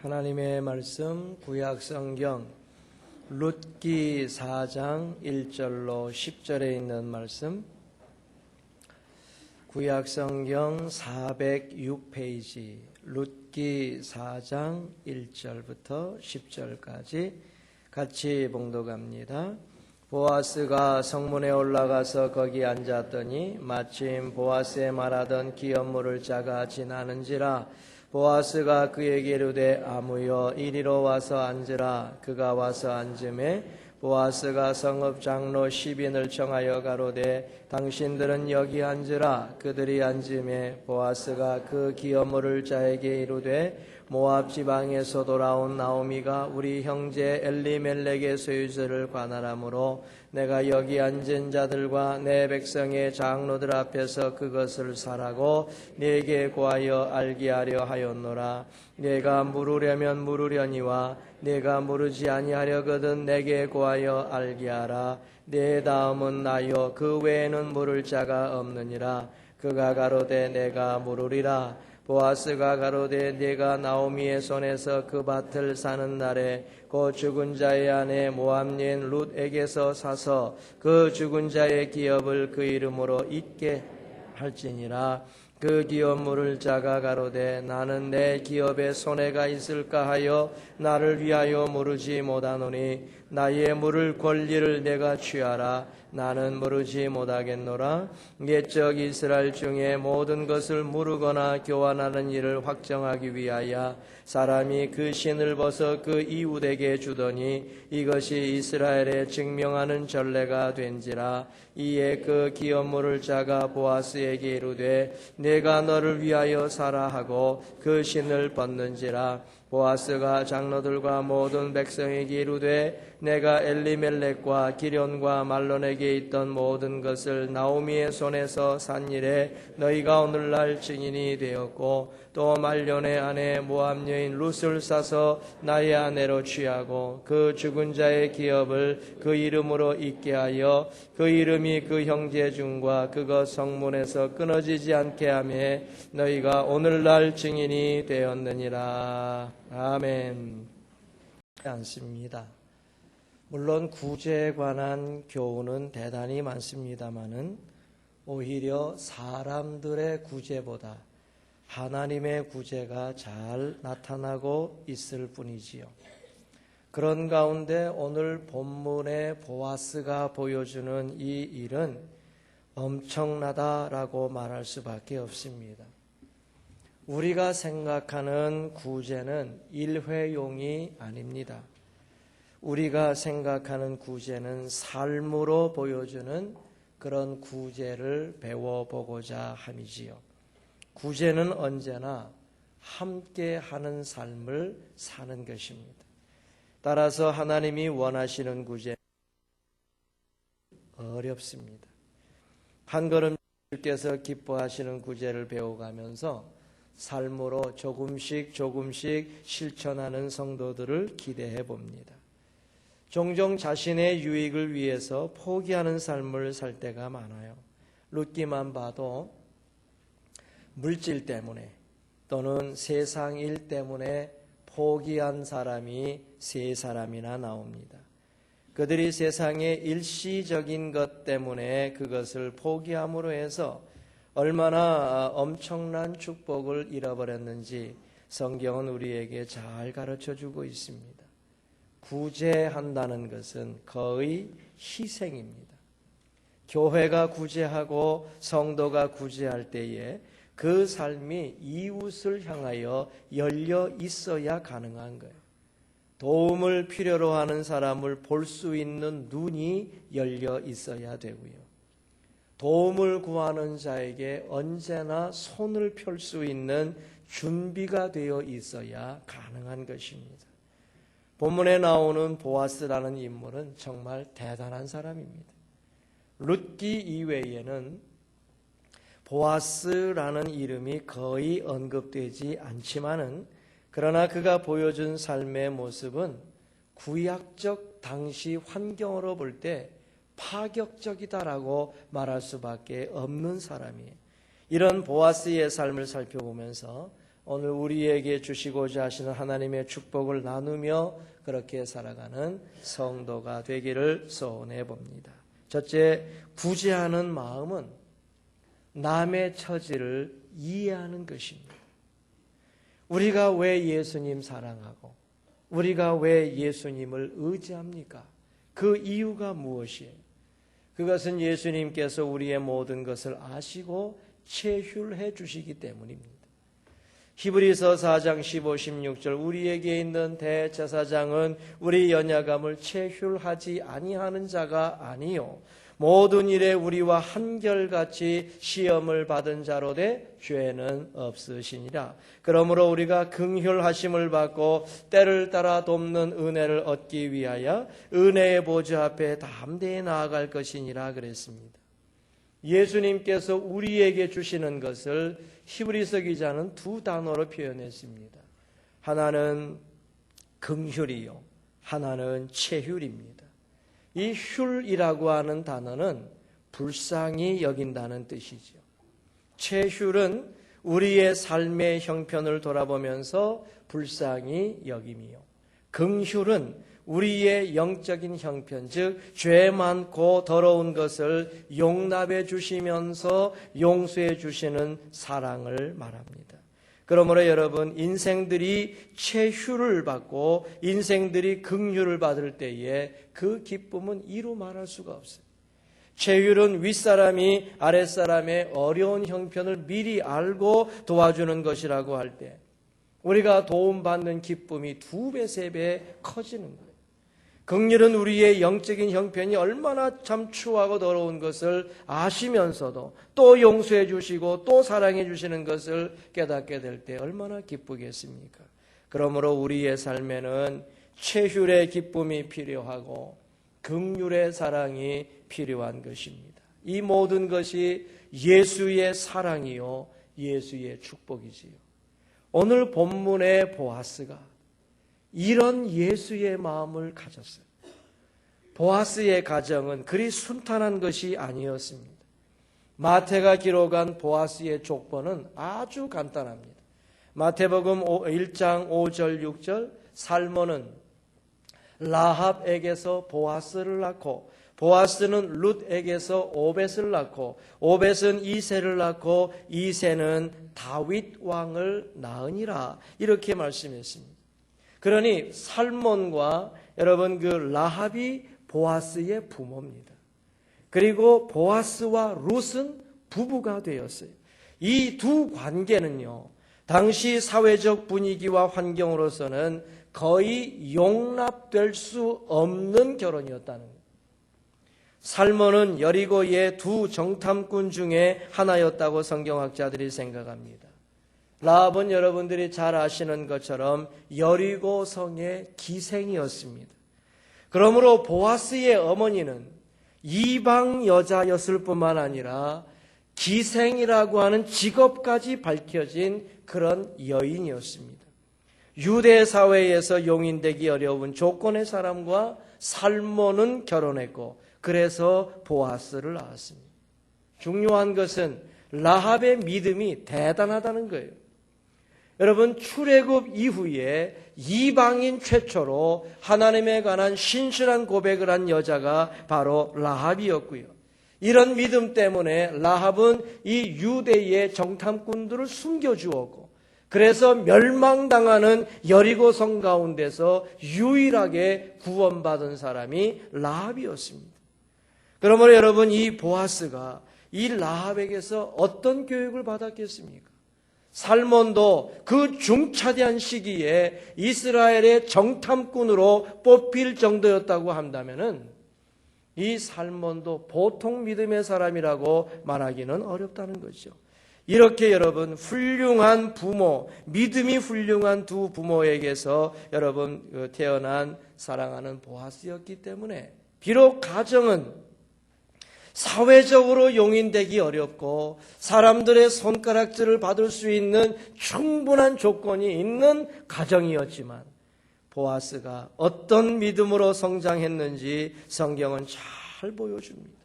하나님의 말씀 구약 성경 룻기 4장 1절로 10절에 있는 말씀, 구약 성경 406페이지 룻기 4장 1절부터 10절까지 같이 봉독합니다. 보아스가 성문에 올라가서 거기 앉았더니 마침 보아스에 말하던 기업물을 자가 지나는지라. 보아스가 그에게 이르되 아무여 이리로 와서 앉으라. 그가 와서 앉음에 보아스가 성읍 장로 10인을 청하여 가로되 당신들은 여기 앉으라. 그들이 앉음에 보아스가 그 기업물을 자에게 이르되 모압 지방에서 돌아온 나오미가 우리 형제 엘리멜렉의 소유지를 관할하므로 내가 여기 앉은 자들과 내 백성의 장로들 앞에서 그것을 사라고 네게 고하여 알게 하려 하였노라. 네가 물으려면 물으려니와 네가 물으지 아니하려거든 내게 고하여 알게 하라. 네 다음은 나요 그 외에는 물을 자가 없느니라. 그가 가로되 내가 물으리라. 보아스가 가로되 네가 나오미의 손에서 그 밭을 사는 날에 그 죽은 자의 아내 모압여인 룻에게서 사서 그 죽은 자의 기업을 그 이름으로 잇게 할지니라. 그 기업물을 자가 가로되 나는 내 기업에 손해가 있을까 하여 나를 위하여 물으지 못하노니 나의 물을 권리를 내가 취하라. 나는 물으지 못하겠노라. 옛적 이스라엘 중에 모든 것을 물으거나 교환하는 일을 확정하기 위하여 사람이 그 신을 벗어 그 이웃에게 주더니 이것이 이스라엘에 증명하는 전례가 된지라. 이에 그 기업물을 자가 보아스에게 이르되 내가 너를 위하여 사라 하고 그 신을 벗는지라. 보아스가 장로들과 모든 백성에게 이르되 내가 엘리멜렉과 기련과 말론에게 있던 모든 것을 나오미의 손에서 산 일에 너희가 오늘날 증인이 되었고 또 말론의 아내 모압 여인 룻을 사서 나의 아내로 취하고 그 죽은 자의 기업을 그 이름으로 잇게 하여 그 이름이 그 형제 중과 그것 성문에서 끊어지지 않게 하며 너희가 오늘날 증인이 되었느니라. 아멘. 않습니다. 물론 구제에 관한 교훈은 대단히 많습니다마는 오히려 사람들의 구제보다 하나님의 구제가 잘 나타나고 있을 뿐이지요. 그런 가운데 오늘 본문의 보아스가 보여주는 이 일은 엄청나다라고 말할 수밖에 없습니다. 우리가 생각하는 구제는 일회용이 아닙니다. 우리가 생각하는 구제는 삶으로 보여주는 그런 구제를 배워보고자 함이지요. 구제는 언제나 함께하는 삶을 사는 것입니다. 따라서 하나님이 원하시는 구제는 어렵습니다. 한 걸음 주께서 기뻐하시는 구제를 배워가면서 삶으로 조금씩 실천하는 성도들을 기대해 봅니다. 종종 자신의 유익을 위해서 포기하는 삶을 살 때가 많아요. 룻기만 봐도 물질 때문에 또는 세상 일 때문에 포기한 사람이 세 사람이나 나옵니다. 그들이 세상의 일시적인 것 때문에 그것을 포기함으로 해서 얼마나 엄청난 축복을 잃어버렸는지 성경은 우리에게 잘 가르쳐주고 있습니다. 구제한다는 것은 거의 희생입니다. 교회가 구제하고 성도가 구제할 때에 그 삶이 이웃을 향하여 열려 있어야 가능한 거예요. 도움을 필요로 하는 사람을 볼 수 있는 눈이 열려 있어야 되고요. 도움을 구하는 자에게 언제나 손을 펼 수 있는 준비가 되어 있어야 가능한 것입니다. 본문에 나오는 보아스라는 인물은 정말 대단한 사람입니다. 룻기 이외에는 보아스라는 이름이 거의 언급되지 않지만은 그러나 그가 보여준 삶의 모습은 구약적 당시 환경으로 볼 때 파격적이다라고 말할 수밖에 없는 사람이에요. 이런 보아스의 삶을 살펴보면서 오늘 우리에게 주시고자 하시는 하나님의 축복을 나누며 그렇게 살아가는 성도가 되기를 소원해 봅니다. 첫째, 구제하는 마음은 남의 처지를 이해하는 것입니다. 우리가 왜 예수님 사랑하고 우리가 왜 예수님을 의지합니까? 그 이유가 무엇이에요? 그것은 예수님께서 우리의 모든 것을 아시고 체휼해 주시기 때문입니다. 히브리서 4장 15, 16절 우리에게 있는 대제사장은 우리 연약함을 체휼하지 아니하는 자가 아니요 모든 일에 우리와 한결같이 시험을 받은 자로 돼 죄는 없으시니라. 그러므로 우리가 긍휼하심을 받고 때를 따라 돕는 은혜를 얻기 위하여 은혜의 보좌 앞에 담대히 나아갈 것이니라 그랬습니다. 예수님께서 우리에게 주시는 것을 히브리서 기자는 두 단어로 표현했습니다. 하나는 긍휼이요, 하나는 체휼입니다. 이 휼이라고 하는 단어는 불쌍히 여긴다는 뜻이죠. 체휼은 우리의 삶의 형편을 돌아보면서 불쌍히 여김이요, 긍휼은 우리의 영적인 형편, 즉 죄 많고 더러운 것을 용납해 주시면서 용서해 주시는 사랑을 말합니다. 그러므로 여러분, 인생들이 체휼을 받고 인생들이 긍휼을 받을 때에 그 기쁨은 이루 말할 수가 없어요. 체휼은 윗사람이 아랫사람의 어려운 형편을 미리 알고 도와주는 것이라고 할 때 우리가 도움받는 기쁨이 2배, 3배 커지는 거예요. 긍휼은 우리의 영적인 형편이 얼마나 참 추하고 더러운 것을 아시면서도 또 용서해 주시고 또 사랑해 주시는 것을 깨닫게 될 때 얼마나 기쁘겠습니까? 그러므로 우리의 삶에는 체휼의 기쁨이 필요하고 긍휼의 사랑이 필요한 것입니다. 이 모든 것이 예수의 사랑이요 예수의 축복이지요. 오늘 본문의 보아스가 이런 예수의 마음을 가졌어요. 보아스의 가정은 그리 순탄한 것이 아니었습니다. 마태가 기록한 보아스의 족보는 아주 간단합니다. 마태복음 1장 5절 6절 살몬은 라합에게서 보아스를 낳고 보아스는 룻에게서 오벳을 낳고 오벳은 이새를 낳고 이새는 다윗 왕을 낳으니라 이렇게 말씀했습니다. 그러니 살몬과 여러분 그 라합이 보아스의 부모입니다. 그리고 보아스와 룻은 부부가 되었어요. 이 두 관계는요, 당시 사회적 분위기와 환경으로서는 거의 용납될 수 없는 결혼이었다는 거예요. 살몬은 여리고의 두 정탐꾼 중에 하나였다고 성경학자들이 생각합니다. 라합은 여러분들이 잘 아시는 것처럼 여리고 성의 기생이었습니다. 그러므로 보아스의 어머니는 이방 여자였을 뿐만 아니라 기생이라고 하는 직업까지 밝혀진 그런 여인이었습니다. 유대 사회에서 용인되기 어려운 조건의 사람과 살몬은 결혼했고 그래서 보아스를 낳았습니다. 중요한 것은 라합의 믿음이 대단하다는 거예요. 여러분, 출애굽 이후에 이방인 최초로 하나님에 관한 신실한 고백을 한 여자가 바로 라합이었고요. 이런 믿음 때문에 라합은 이 유대의 정탐꾼들을 숨겨주었고 그래서 멸망당하는 여리고 성 가운데서 유일하게 구원받은 사람이 라합이었습니다. 그러므로 여러분, 이 보아스가 이 라합에게서 어떤 교육을 받았겠습니까? 살몬도 그 중차대한 시기에 이스라엘의 정탐꾼으로 뽑힐 정도였다고 한다면은 이 살몬도 보통 믿음의 사람이라고 말하기는 어렵다는 거죠. 이렇게 여러분 훌륭한 부모, 믿음이 훌륭한 두 부모에게서 여러분 태어난 사랑하는 보아스였기 때문에 비록 가정은 사회적으로 용인되기 어렵고 사람들의 손가락질을 받을 수 있는 충분한 조건이 있는 가정이었지만 보아스가 어떤 믿음으로 성장했는지 성경은 잘 보여줍니다.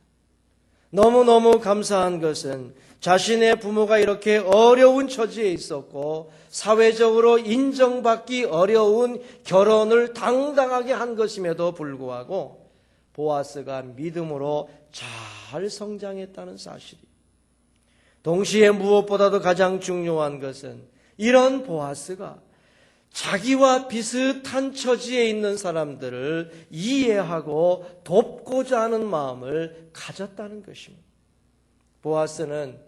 너무너무 감사한 것은 자신의 부모가 이렇게 어려운 처지에 있었고 사회적으로 인정받기 어려운 결혼을 당당하게 한 것임에도 불구하고 보아스가 믿음으로 잘 성장했다는 사실이. 동시에 무엇보다도 가장 중요한 것은 이런 보아스가 자기와 비슷한 처지에 있는 사람들을 이해하고 돕고자 하는 마음을 가졌다는 것입니다. 보아스는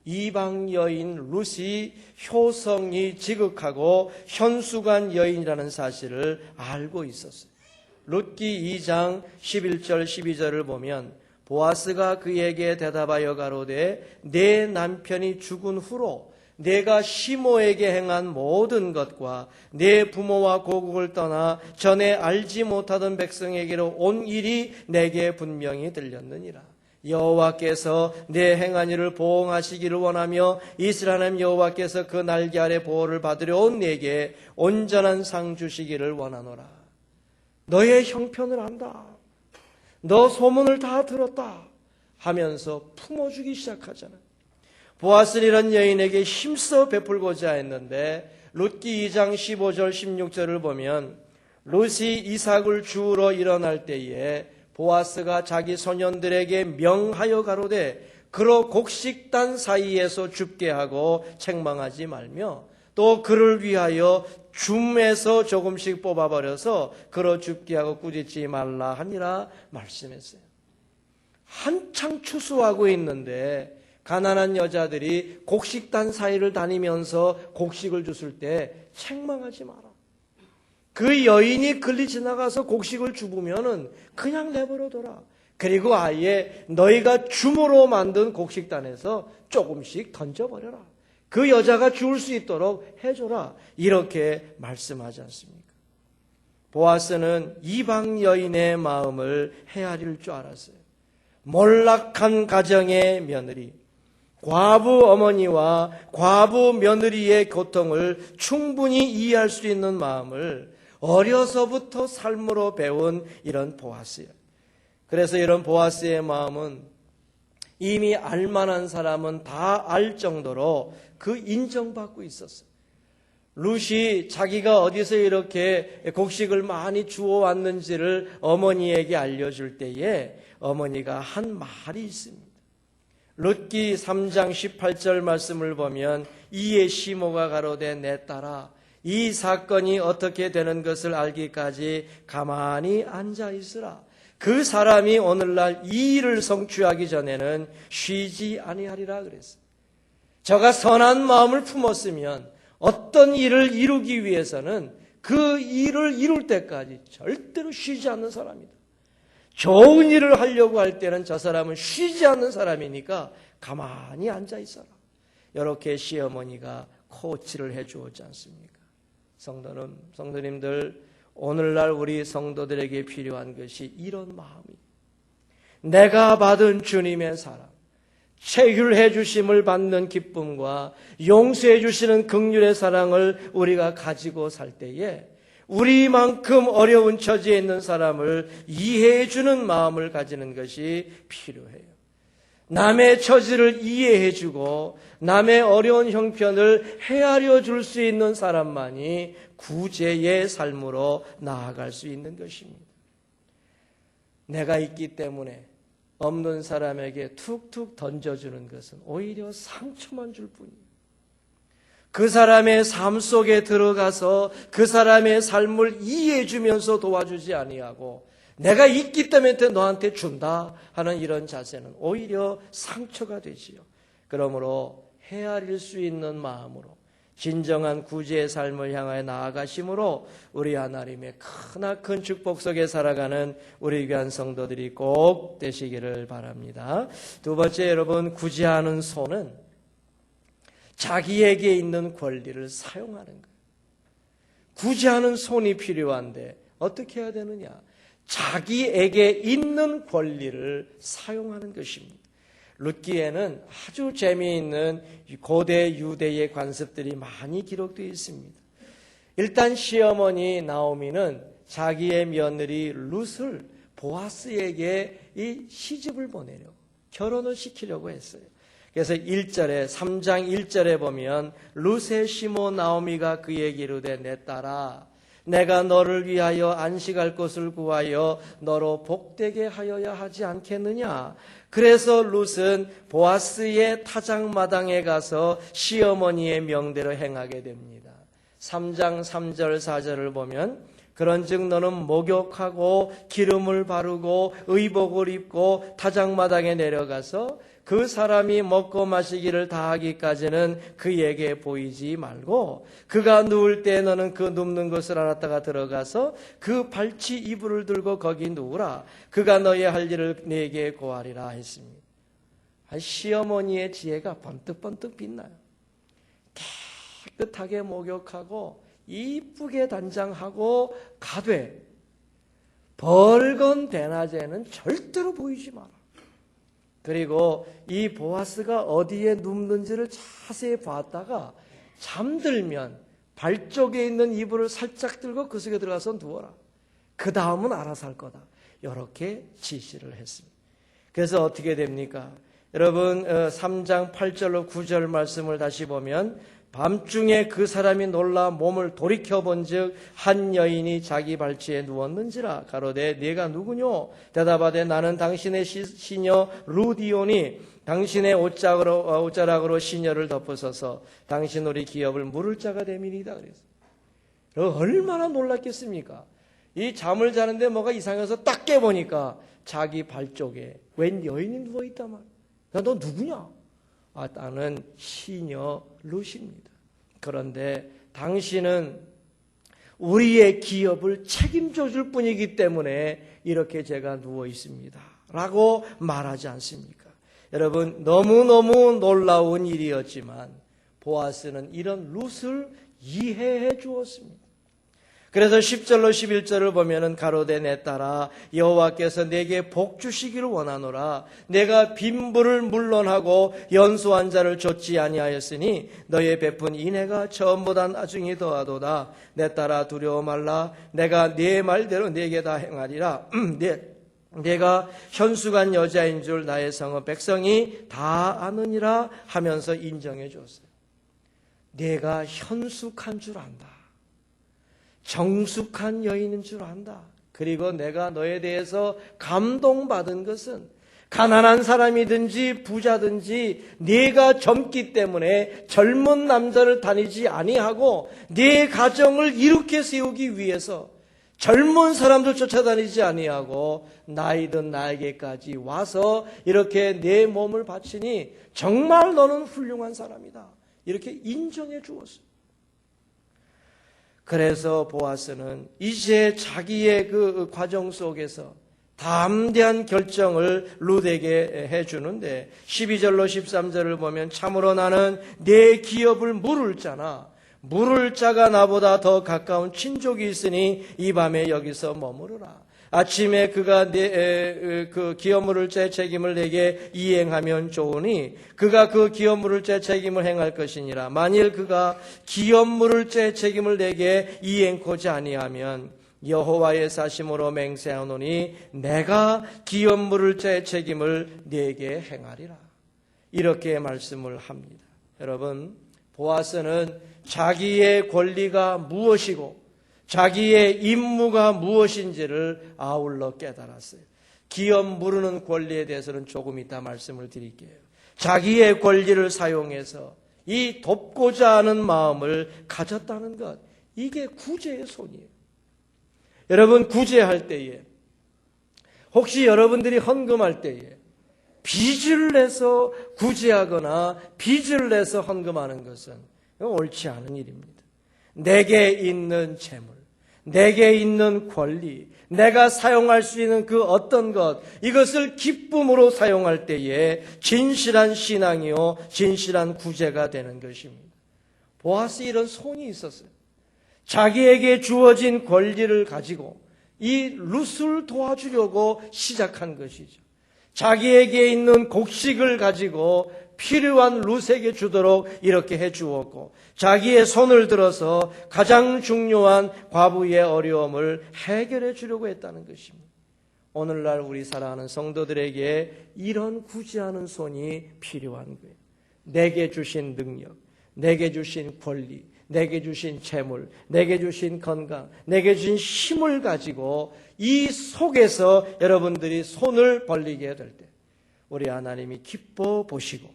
이방 여인 룻이 효성이 지극하고 현수간 여인이라는 사실을 알고 있었어요. 룻기 2장 11절 12절을 보면 보아스가 그에게 대답하여 가로되 내 남편이 죽은 후로 내가 시모에게 행한 모든 것과 내 부모와 고국을 떠나 전에 알지 못하던 백성에게로 온 일이 내게 분명히 들렸느니라. 여호와께서 내 행한 일을 보응하시기를 원하며 이스라엘 하나님 여호와께서 그 날개 아래 보호를 받으려 온 내게 온전한 상 주시기를 원하노라. 너의 형편을 안다. 너 소문을 다 들었다 하면서 품어주기 시작하잖아. 보아스는 이런 여인에게 힘써 베풀고자 했는데 룻기 2장 15절 16절을 보면 룻이 이삭을 주우러 일어날 때에 보아스가 자기 소년들에게 명하여 가로되 그로 곡식단 사이에서 줍게 하고 책망하지 말며 또 그를 위하여 줌에서 조금씩 뽑아버려서 그로 줍게 하고 꾸짖지 말라 하니라 말씀했어요. 한창 추수하고 있는데 가난한 여자들이 곡식단 사이를 다니면서 곡식을 줬을 때 책망하지 마라. 그 여인이 걸리 지나가서 곡식을 주부면은 그냥 내버려둬라. 그리고 아예 너희가 줌으로 만든 곡식단에서 조금씩 던져버려라. 그 여자가 주울 수 있도록 해줘라. 이렇게 말씀하지 않습니까? 보아스는 이방 여인의 마음을 헤아릴 줄 알았어요. 몰락한 가정의 며느리, 과부 어머니와 과부 며느리의 고통을 충분히 이해할 수 있는 마음을 어려서부터 삶으로 배운 이런 보아스예요. 그래서 이런 보아스의 마음은 이미 알만한 사람은 다 알 정도로 그 인정받고 있었어요. 룻이 자기가 어디서 이렇게 곡식을 많이 주워왔는지를 어머니에게 알려줄 때에 어머니가 한 말이 있습니다. 룻기 3장 18절 말씀을 보면 이에 시모가 가로되 내 딸아 이 사건이 어떻게 되는 것을 알기까지 가만히 앉아 있으라. 그 사람이 오늘날 이 일을 성취하기 전에는 쉬지 아니하리라 그랬어요. 저가 선한 마음을 품었으면 어떤 일을 이루기 위해서는 그 일을 이룰 때까지 절대로 쉬지 않는 사람이다. 좋은 일을 하려고 할 때는 저 사람은 쉬지 않는 사람이니까 가만히 앉아 있어라. 이렇게 시어머니가 코치를 해 주었지 않습니까? 성도님들, 오늘날 우리 성도들에게 필요한 것이 이런 마음이에요. 내가 받은 주님의 사랑, 체휼해 주심을 받는 기쁨과 용서해 주시는 긍휼의 사랑을 우리가 가지고 살 때에 우리만큼 어려운 처지에 있는 사람을 이해해 주는 마음을 가지는 것이 필요해요. 남의 처지를 이해해 주고 남의 어려운 형편을 헤아려 줄 수 있는 사람만이 구제의 삶으로 나아갈 수 있는 것입니다. 내가 있기 때문에 없는 사람에게 툭툭 던져주는 것은 오히려 상처만 줄 뿐이에요. 그 사람의 삶 속에 들어가서 그 사람의 삶을 이해해 주면서 도와주지 아니하고 내가 있기 때문에 너한테 준다 하는 이런 자세는 오히려 상처가 되지요. 그러므로 헤아릴 수 있는 마음으로 진정한 구제의 삶을 향하여 나아가심으로 우리 하나님의 크나큰 축복 속에 살아가는 우리 귀한 성도들이 꼭 되시기를 바랍니다. 두 번째, 여러분, 구제하는 손은 자기에게 있는 권리를 사용하는 거예요. 구제하는 손이 필요한데 어떻게 해야 되느냐? 자기에게 있는 권리를 사용하는 것입니다. 룻기에는 아주 재미있는 고대 유대의 관습들이 많이 기록되어 있습니다. 일단 시어머니 나오미는 자기의 며느리 룻을 보아스에게 이 시집을 보내려고 결혼을 시키려고 했어요. 그래서 1절에 3장 1절에 보면 룻의 시모 나오미가 그에게 이르되 내 딸아 내가 너를 위하여 안식할 곳을 구하여 너로 복되게 하여야 하지 않겠느냐. 그래서 룻은 보아스의 타작마당에 가서 시어머니의 명대로 행하게 됩니다. 3장 3절 4절을 보면 그런즉 너는 목욕하고 기름을 바르고 의복을 입고 타작마당에 내려가서 그 사람이 먹고 마시기를 다하기까지는 그에게 보이지 말고 그가 누울 때 너는 그 눕는 것을 알았다가 들어가서 그 발치 이불을 들고 거기 누우라. 그가 너의 할 일을 네게 고하리라 했습니다. 시어머니의 지혜가 번뜩번뜩 빛나요. 깨끗하게 목욕하고 이쁘게 단장하고 가되 벌건 대낮에는 절대로 보이지 마라. 그리고 이 보아스가 어디에 눕는지를 자세히 봤다가 잠들면 발 쪽에 있는 이불을 살짝 들고 그 속에 들어가서 누워라. 그 다음은 알아서 할 거다. 이렇게 지시를 했습니다. 그래서 어떻게 됩니까? 여러분 3장 8절로 9절 말씀을 다시 보면 밤중에 그 사람이 놀라 몸을 돌이켜본즉 한 여인이 자기 발치에 누웠는지라. 가로되 네가 누구뇨? 대답하되 나는 당신의 시녀 루디오니 당신의 옷자락으로 시녀를 덮으소서 당신 우리 기업을 물을 자가 됨이니이다. 그래서 얼마나 놀랐겠습니까? 이 잠을 자는데 뭐가 이상해서 딱 깨보니까 자기 발 쪽에 웬 여인이 누워있단 말이야. 야, 너 누구냐? 나는 시녀 룻입니다. 그런데 당신은 우리의 기업을 책임져 줄 뿐이기 때문에 이렇게 제가 누워 있습니다. 라고 말하지 않습니까? 여러분 너무너무 놀라운 일이었지만 보아스는 이런 룻을 이해해 주었습니다. 그래서 10절로 11절을 보면은 가로되 내 딸아 여호와께서 내게 복 주시기를 원하노라. 내가 빈부를 물론하고 연소한 자를 좇지 아니하였으니 너의 베푼 인애가 처음보다 나중에 더하도다. 내 딸아 두려워 말라. 내가 네 말대로 네게 다 행하리라. 내가 현숙한 여자인 줄 나의 성읍 백성이 다 아느니라 하면서 인정해 줬어요. 내가 현숙한 줄 안다. 정숙한 여인인 줄 안다. 그리고 내가 너에 대해서 감동받은 것은 가난한 사람이든지 부자든지 네가 젊기 때문에 젊은 남자를 다니지 아니하고 네 가정을 이롭게 세우기 위해서 젊은 사람들 쫓아다니지 아니하고 나이든 나에게까지 와서 이렇게 내 몸을 바치니 정말 너는 훌륭한 사람이다. 이렇게 인정해 주었어요. 그래서 보아스는 이제 자기의 그 과정 속에서 담대한 결정을 룻에게 해주는데 12절로 13절을 보면 참으로 나는 내 기업을 물을 자나 물을 자가 나보다 더 가까운 친족이 있으니 이 밤에 여기서 머무르라. 아침에 그가 그 기업 물을 자 책임을 내게 이행하면 좋으니 그가 그 기업 물을 자 책임을 행할 것이니라. 만일 그가 기업 물을 자 책임을 내게 이행코자 아니하면 여호와의 사심으로 맹세하노니 내가 기업 물을 자 책임을 내게 행하리라. 이렇게 말씀을 합니다. 여러분 보아스는 자기의 권리가 무엇이고 자기의 임무가 무엇인지를 아울러 깨달았어요. 기업 물으는 권리에 대해서는 조금 이따 말씀을 드릴게요. 자기의 권리를 사용해서 이 돕고자 하는 마음을 가졌다는 것, 이게 구제의 손이에요. 여러분 구제할 때에 혹시 여러분들이 헌금할 때에 빚을 내서 구제하거나 빚을 내서 헌금하는 것은 옳지 않은 일입니다. 내게 있는 재물, 내게 있는 권리, 내가 사용할 수 있는 그 어떤 것, 이것을 기쁨으로 사용할 때에 진실한 신앙이요 진실한 구제가 되는 것입니다. 보아스 이런 손이 있었어요. 자기에게 주어진 권리를 가지고 이 룻을 도와주려고 시작한 것이죠. 자기에게 있는 곡식을 가지고 필요한 룻에게 주도록 이렇게 해주었고 자기의 손을 들어서 가장 중요한 과부의 어려움을 해결해 주려고 했다는 것입니다. 오늘날 우리 사랑하는 성도들에게 이런 구제하는 손이 필요한 거예요. 내게 주신 능력, 내게 주신 권리, 내게 주신 재물, 내게 주신 건강, 내게 주신 힘을 가지고 이 속에서 여러분들이 손을 벌리게 될 때 우리 하나님이 기뻐 보시고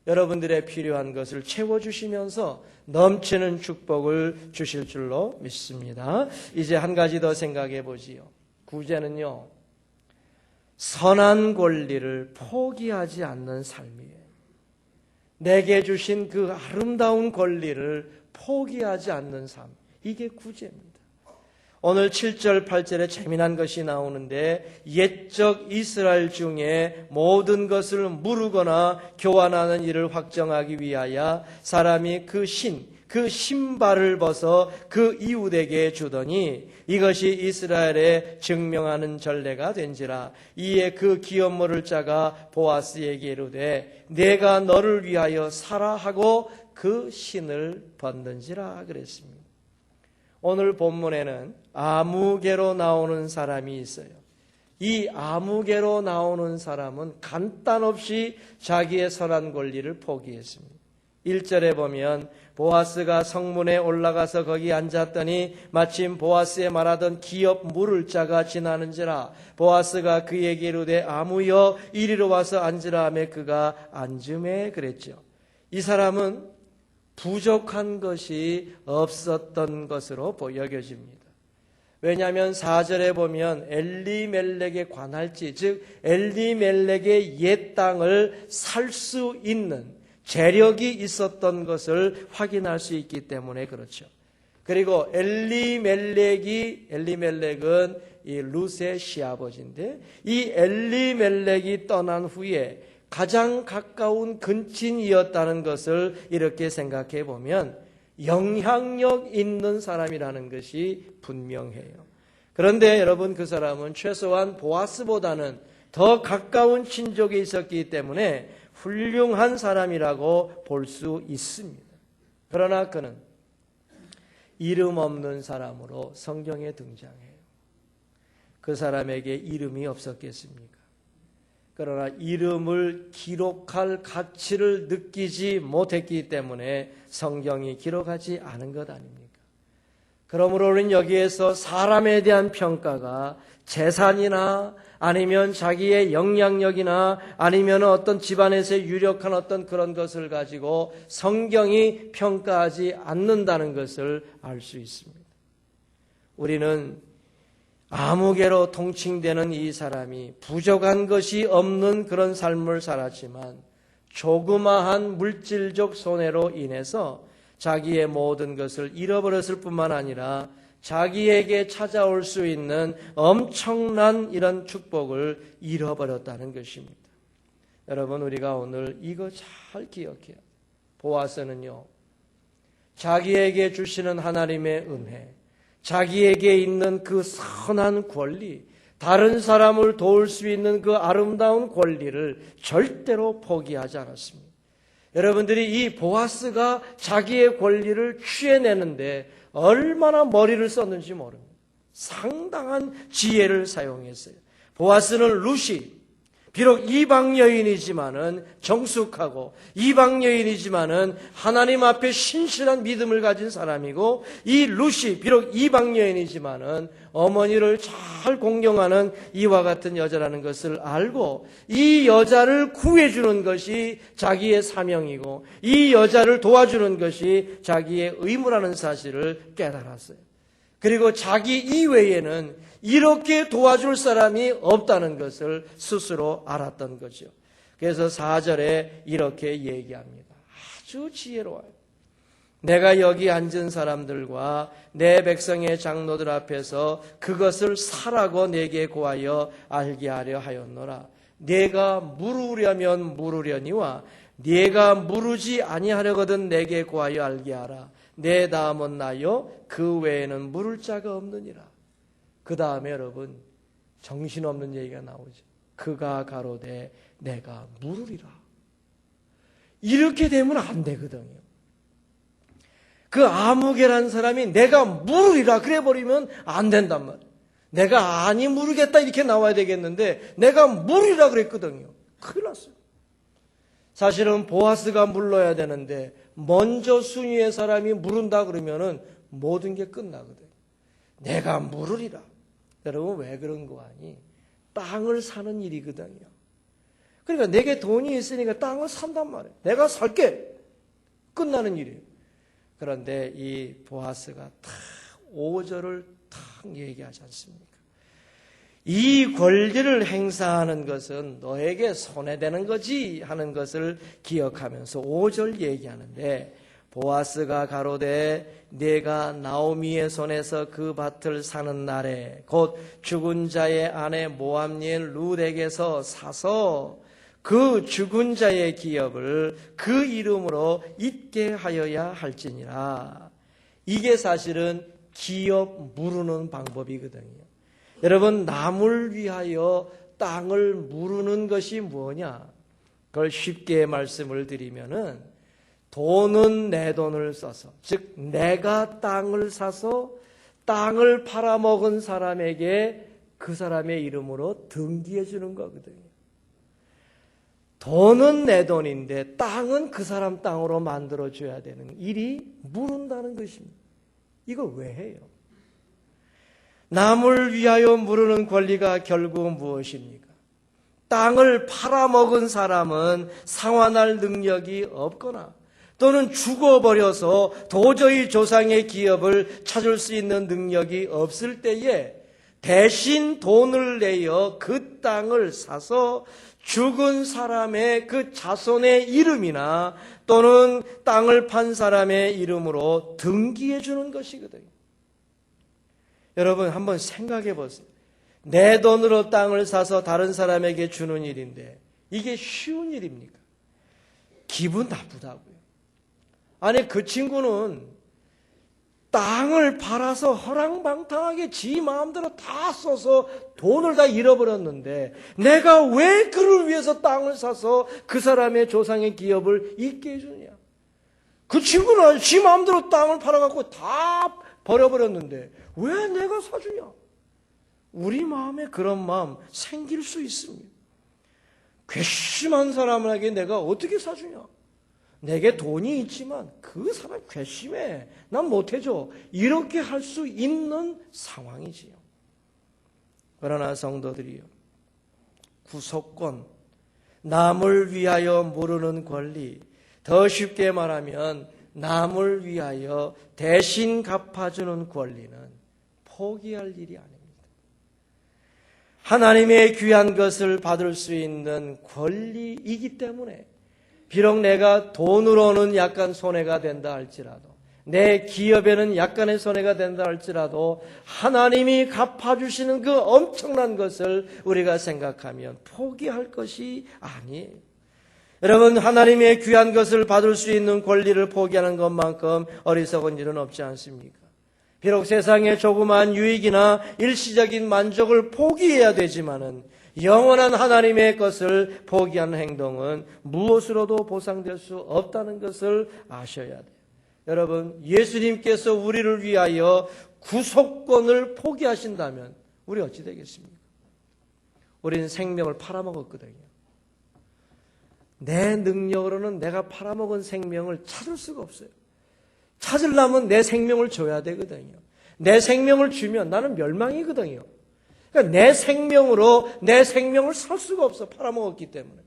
여러분들의 필요한 것을 채워주시면서 넘치는 축복을 주실 줄로 믿습니다. 이제 한 가지 더 생각해 보지요. 구제는요, 선한 권리를 포기하지 않는 삶이에요. 내게 주신 그 아름다운 권리를 포기하지 않는 삶, 이게 구제입니다. 오늘 7절 8절에 재미난 것이 나오는데 옛적 이스라엘 중에 모든 것을 무르거나 교환하는 일을 확정하기 위하여 사람이 그 신발을 벗어 그 이웃에게 주더니 이것이 이스라엘에 증명하는 전례가 된지라. 이에 그 기업물을 자가 보아스에게 이르되 내가 너를 위하여 사라 하고 그 신을 벗는지라 그랬습니다. 오늘 본문에는 아무개로 나오는 사람이 있어요. 이 아무개로 나오는 사람은 간단 없이 자기의 선한 권리를 포기했습니다. 1절에 보면 보아스가 성문에 올라가서 거기 앉았더니 마침 보아스에 말하던 기업 물을 자가 지나는지라. 보아스가 그에게 이르되 아무여 이리로 와서 앉으라 하매 그가 앉음에 그랬죠. 이 사람은 부족한 것이 없었던 것으로 여겨집니다. 왜냐하면 4절에 보면 엘리멜렉의 관할지, 즉 엘리멜렉의 옛 땅을 살 수 있는 재력이 있었던 것을 확인할 수 있기 때문에 그렇죠. 그리고 엘리멜렉은 이 룻의 시아버지인데 이 엘리멜렉이 떠난 후에 가장 가까운 근친이었다는 것을 이렇게 생각해 보면 영향력 있는 사람이라는 것이 분명해요. 그런데 여러분, 그 사람은 최소한 보아스보다는 더 가까운 친족에 있었기 때문에 훌륭한 사람이라고 볼 수 있습니다. 그러나 그는 이름 없는 사람으로 성경에 등장해요. 그 사람에게 이름이 없었겠습니까? 그러나 이름을 기록할 가치를 느끼지 못했기 때문에 성경이 기록하지 않은 것 아닙니까? 그러므로 우리는 여기에서 사람에 대한 평가가 재산이나 아니면 자기의 영향력이나 아니면 어떤 집안에서의 유력한 어떤 그런 것을 가지고 성경이 평가하지 않는다는 것을 알 수 있습니다. 우리는 아무개로 통칭되는 이 사람이 부족한 것이 없는 그런 삶을 살았지만 조그마한 물질적 손해로 인해서 자기의 모든 것을 잃어버렸을 뿐만 아니라 자기에게 찾아올 수 있는 엄청난 이런 축복을 잃어버렸다는 것입니다. 여러분, 우리가 오늘 이거 잘 기억해요. 보아스는요, 자기에게 주시는 하나님의 은혜, 자기에게 있는 그 선한 권리, 다른 사람을 도울 수 있는 그 아름다운 권리를 절대로 포기하지 않았습니다. 여러분들이 이 보아스가 자기의 권리를 취해내는데 얼마나 머리를 썼는지 모릅니다. 상당한 지혜를 사용했어요. 보아스는 룻이 비록 이방 여인이지만은 정숙하고 이방 여인이지만은 하나님 앞에 신실한 믿음을 가진 사람이고, 이 룻이 비록 이방 여인이지만은 어머니를 잘 공경하는 이와 같은 여자라는 것을 알고 이 여자를 구해주는 것이 자기의 사명이고 이 여자를 도와주는 것이 자기의 의무라는 사실을 깨달았어요. 그리고 자기 이외에는 이렇게 도와줄 사람이 없다는 것을 스스로 알았던 거죠. 그래서 4절에 이렇게 얘기합니다. 아주 지혜로워요. 내가 여기 앉은 사람들과 내 백성의 장로들 앞에서 그것을 사라고 내게 고하여 알게 하려 하였노라. 내가 물으려면 물으려니와 네가 물으지 아니하려거든 내게 고하여 알게 하라. 내 다음은 나요 그 외에는 물을 자가 없느니라. 그 다음에 여러분, 정신없는 얘기가 나오죠. 그가 가로되 내가 물으리라. 이렇게 되면 안 되거든요. 그 아무개라는 사람이 내가 물으리라 그래 버리면 안 된단 말이에요. 내가 아니 물으겠다 이렇게 나와야 되겠는데 내가 물으라 그랬거든요. 큰일 났어요. 사실은 보아스가 물러야 되는데 먼저 순위의 사람이 물은다 그러면은 모든 게 끝나거든요. 내가 물으리라. 여러분 왜 그런 거 아니? 땅을 사는 일이거든요. 그러니까 내게 돈이 있으니까 땅을 산단 말이에요. 내가 살게. 끝나는 일이에요. 그런데 이 보아스가 탁 5절을 탁 얘기하지 않습니까? 이 권리를 행사하는 것은 너에게 손해되는 거지 하는 것을 기억하면서 5절 얘기하는데 보아스가 가로되 네가 나오미의 손에서 그 밭을 사는 날에 곧 죽은 자의 아내 모압니엘 룻에게서 사서 그 죽은 자의 기업을 그 이름으로 잊게 하여야 할지니라. 이게 사실은 기업 무르는 방법이거든요. 여러분 남을 위하여 땅을 무르는 것이 뭐냐? 그걸 쉽게 말씀을 드리면은 돈은 내 돈을 써서 즉 내가 땅을 사서 땅을 팔아먹은 사람에게 그 사람의 이름으로 등기해 주는 거거든요. 돈은 내 돈인데 땅은 그 사람 땅으로 만들어줘야 되는 일이 무른다는 것입니다. 이걸 왜 해요? 남을 위하여 무르는 권리가 결국 무엇입니까? 땅을 팔아먹은 사람은 상환할 능력이 없거나 또는 죽어버려서 도저히 조상의 기업을 찾을 수 있는 능력이 없을 때에 대신 돈을 내어 그 땅을 사서 죽은 사람의 그 자손의 이름이나 또는 땅을 판 사람의 이름으로 등기해 주는 것이거든요. 여러분 한번 생각해 보세요. 내 돈으로 땅을 사서 다른 사람에게 주는 일인데 이게 쉬운 일입니까? 기분 나쁘다고요. 아니 그 친구는 땅을 팔아서 허랑방탕하게 지 마음대로 다 써서 돈을 다 잃어버렸는데 내가 왜 그를 위해서 땅을 사서 그 사람의 조상의 기업을 잊게 해주냐? 그 친구는 지 마음대로 땅을 팔아갖고 다 버려버렸는데 왜 내가 사주냐? 우리 마음에 그런 마음 생길 수 있습니다. 괘씸한 사람에게 내가 어떻게 사주냐? 내게 돈이 있지만 그 사람 괘씸해. 난 못해줘. 이렇게 할 수 있는 상황이지요. 그러나 성도들이요. 구속권, 남을 위하여 모르는 권리, 더 쉽게 말하면 남을 위하여 대신 갚아주는 권리는 포기할 일이 아닙니다. 하나님의 귀한 것을 받을 수 있는 권리이기 때문에 비록 내가 돈으로는 약간 손해가 된다 할지라도 내 기업에는 약간의 손해가 된다 할지라도 하나님이 갚아주시는 그 엄청난 것을 우리가 생각하면 포기할 것이 아니에요. 여러분 하나님의 귀한 것을 받을 수 있는 권리를 포기하는 것만큼 어리석은 일은 없지 않습니까? 비록 세상의 조그마한 유익이나 일시적인 만족을 포기해야 되지만은 영원한 하나님의 것을 포기하는 행동은 무엇으로도 보상될 수 없다는 것을 아셔야 돼요. 여러분 예수님께서 우리를 위하여 구속권을 포기하신다면 우리 어찌 되겠습니까? 우리는 생명을 팔아먹었거든요. 내 능력으로는 내가 팔아먹은 생명을 찾을 수가 없어요. 찾으려면 내 생명을 줘야 되거든요. 내 생명을 주면 나는 멸망이거든요. 그러니까 내 생명으로 내 생명을 살 수가 없어. 팔아먹었기 때문에.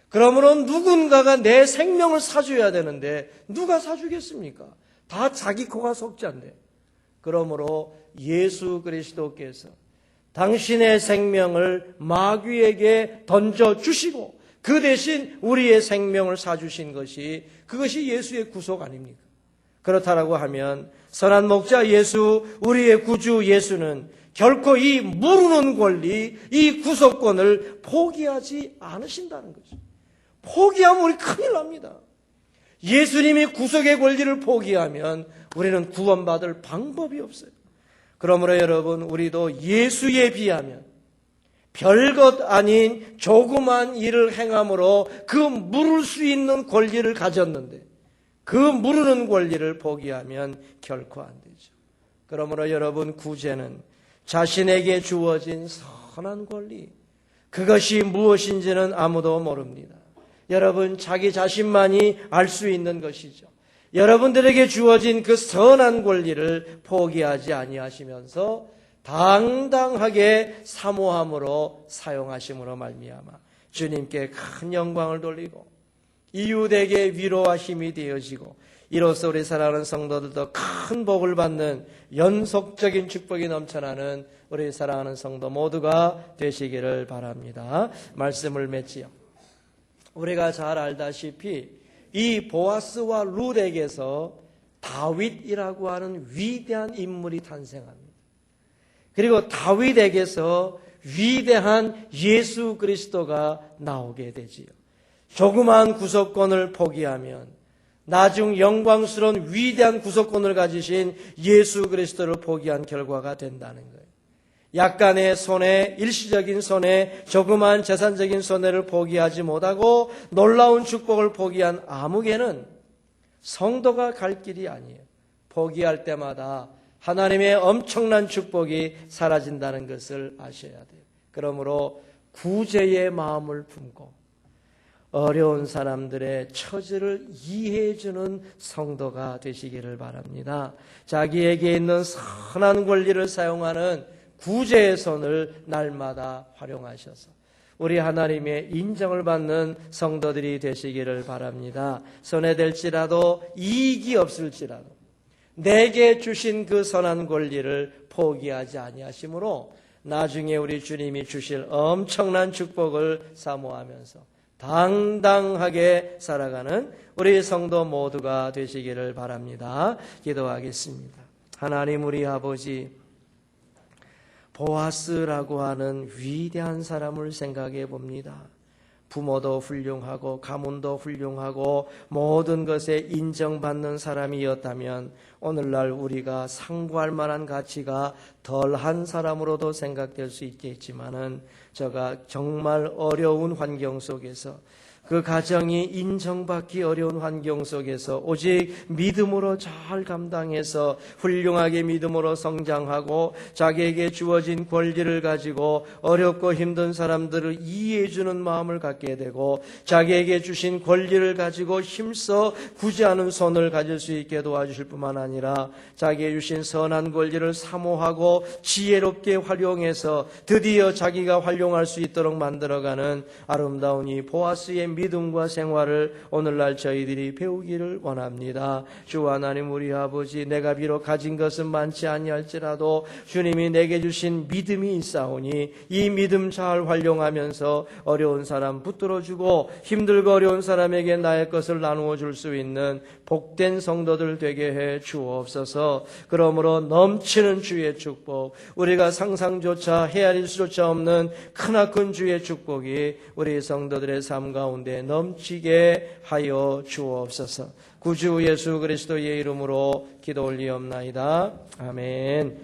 그러므로 누군가가 내 생명을 사줘야 되는데 누가 사주겠습니까? 다 자기 코가 속잔데. 그러므로 예수 그리스도께서 당신의 생명을 마귀에게 던져주시고 그 대신 우리의 생명을 사주신 것이 그것이 예수의 구속 아닙니까? 그렇다라고 하면 선한 목자 예수, 우리의 구주 예수는 결코 이 모르는 권리, 이 구속권을 포기하지 않으신다는 거죠. 포기하면 우리 큰일 납니다. 예수님이 구속의 권리를 포기하면 우리는 구원받을 방법이 없어요. 그러므로 여러분 우리도 예수에 비하면 별것 아닌 조그만 일을 행함으로 그 물을 수 있는 권리를 가졌는데 그 무르는 권리를 포기하면 결코 안 되죠. 그러므로 여러분 구제는 자신에게 주어진 선한 권리, 그것이 무엇인지는 아무도 모릅니다. 여러분, 자기 자신만이 알 수 있는 것이죠. 여러분들에게 주어진 그 선한 권리를 포기하지 아니하시면서 당당하게 사모함으로 사용하심으로 말미암아 주님께 큰 영광을 돌리고 이웃에게 위로와 힘이 되어지고, 이로써 우리 사랑하는 성도들도 큰 복을 받는 연속적인 축복이 넘쳐나는 우리 사랑하는 성도 모두가 되시기를 바랍니다. 말씀을 맺지요. 우리가 잘 알다시피 이 보아스와 룻에게서 다윗이라고 하는 위대한 인물이 탄생합니다. 그리고 다윗에게서 위대한 예수 그리스도가 나오게 되지요. 조그마한 구속권을 포기하면 나중 영광스러운 위대한 구속권을 가지신 예수 그리스도를 포기한 결과가 된다는 거예요. 약간의 손해, 일시적인 손해, 조그마한 재산적인 손해를 포기하지 못하고 놀라운 축복을 포기한 아무개는 성도가 갈 길이 아니에요. 포기할 때마다 하나님의 엄청난 축복이 사라진다는 것을 아셔야 돼요. 그러므로 구제의 마음을 품고 어려운 사람들의 처지를 이해해주는 성도가 되시기를 바랍니다. 자기에게 있는 선한 권리를 사용하는 구제의 손을 날마다 활용하셔서 우리 하나님의 인정을 받는 성도들이 되시기를 바랍니다. 손해될지라도 이익이 없을지라도 내게 주신 그 선한 권리를 포기하지 아니하심으로 나중에 우리 주님이 주실 엄청난 축복을 사모하면서 당당하게 살아가는 우리 성도 모두가 되시기를 바랍니다. 기도하겠습니다. 하나님, 우리 아버지, 보아스라고 하는 위대한 사람을 생각해 봅니다. 부모도 훌륭하고 가문도 훌륭하고 모든 것에 인정받는 사람이었다면 오늘날 우리가 상고할 만한 가치가 덜한 사람으로도 생각될 수 있겠지만은 저가 정말 어려운 환경 속에서 그 가정이 인정받기 어려운 환경 속에서 오직 믿음으로 잘 감당해서 훌륭하게 믿음으로 성장하고 자기에게 주어진 권리를 가지고 어렵고 힘든 사람들을 이해해주는 마음을 갖게 되고 자기에게 주신 권리를 가지고 힘써 구제하는 손을 가질 수 있게 도와주실 뿐만 아니라 자기에게 주신 선한 권리를 사모하고 지혜롭게 활용해서 드디어 자기가 활용할 수 있도록 만들어가는 아름다운 이 보아스의 믿음과 생활을 오늘날 저희들이 배우기를 원합니다. 주 하나님, 우리 아버지, 내가 비록 가진 것은 많지 아니할지라도 주님이 내게 주신 믿음이 있사오니 이 믿음 잘 활용하면서 어려운 사람 붙들어주고 힘들고 어려운 사람에게 나의 것을 나누어 줄 수 있는 복된 성도들 되게 해 주옵소서. 그러므로 넘치는 주의 축복, 우리가 상상조차 헤아릴 수조차 없는 크나큰 주의 축복이 우리 성도들의 삶 가운데 넘치게 하여 주옵소서. 구주 예수 그리스도의 이름으로 기도 올리옵나이다. 아멘.